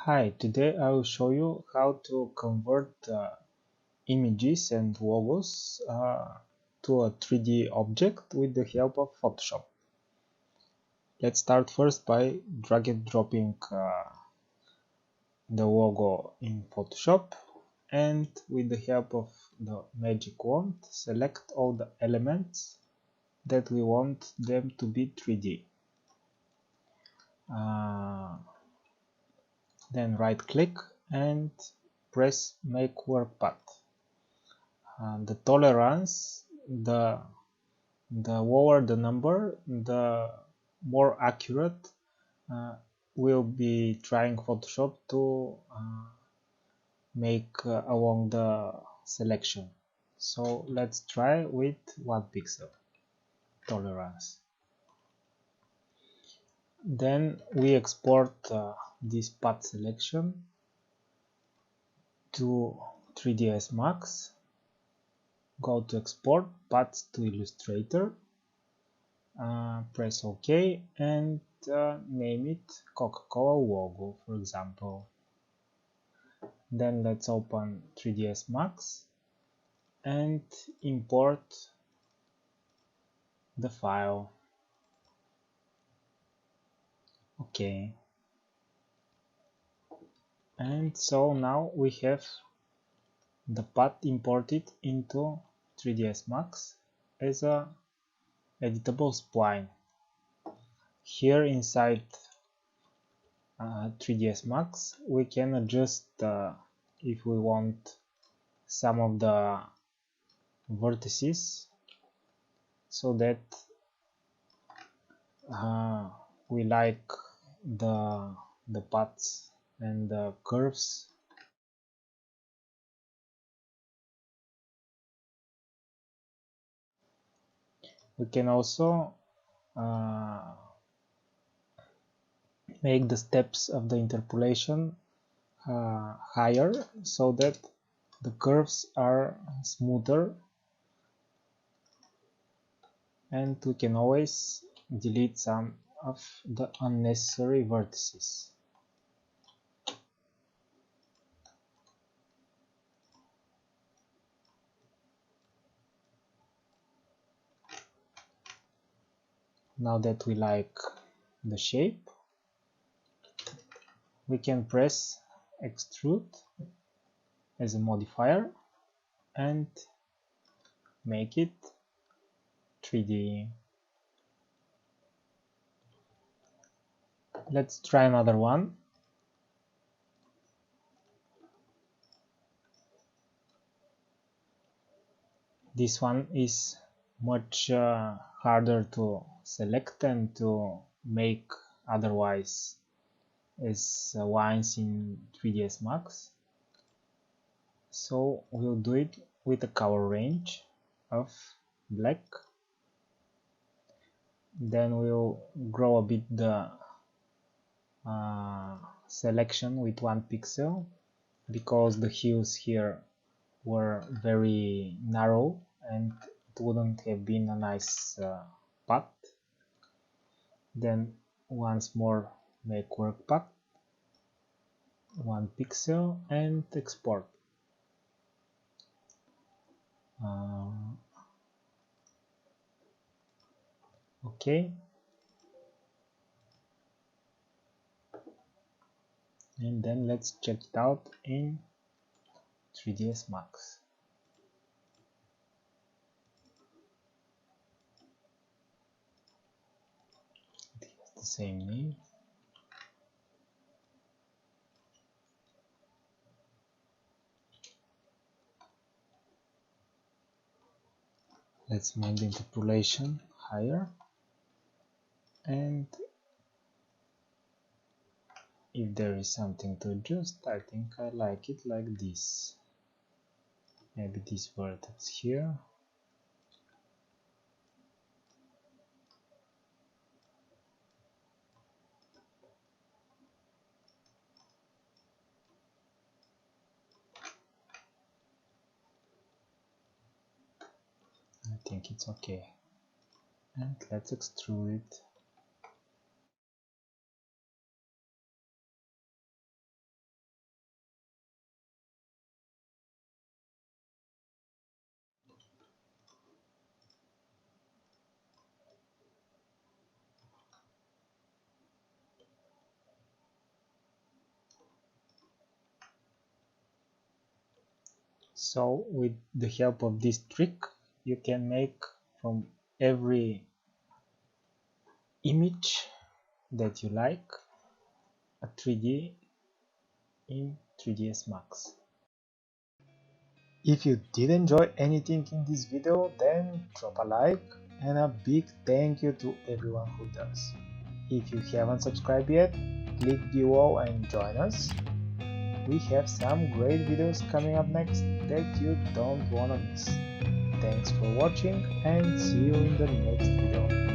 Hi, today I will show you how to convert images and logos to a 3D object with the help of Photoshop. Let's start first by drag and dropping the logo in Photoshop, and with the help of the magic wand select all the elements that we want them to be 3D. Then right click and press make work path. The tolerance, the lower the number, the more accurate will be trying Photoshop to make along the selection. So let's try with 1 pixel tolerance. Then we export this path selection to 3ds Max. Go to export paths to Illustrator, press OK, and name it Coca-Cola logo, for example. Then let's open 3ds Max and import the file. OK. And so now we have the path imported into 3ds Max as a editable spline. Here inside 3ds Max we can adjust if we want some of the vertices so that we like the paths and the curves. We can also make the steps of the interpolation higher so that the curves are smoother, and we can always delete some of the unnecessary vertices. Now that we like the shape, we can press extrude as a modifier and make it 3D. Let's try another one. This one is much harder to select and to make otherwise as lines in 3ds Max. So we'll do it with a color range of black. Then we'll grow a bit the selection with 1 pixel because the hues here were very narrow and it wouldn't have been a nice path. Then once more make work path, 1 pixel, and export. OK, and then let's check it out in 3ds Max. It has the same name. Let's make the interpolation higher, and if there is something to adjust, I think I like it like this. Maybe this vertex here. I think it's okay. And let's extrude it. So with the help of this trick, you can make from every image that you like a 3D in 3ds Max. If you did enjoy anything in this video, then drop a like and a big thank you to everyone who does. If you haven't subscribed yet, click below and join us. We have some great videos coming up next that you don't wanna miss. Thanks for watching and see you in the next video.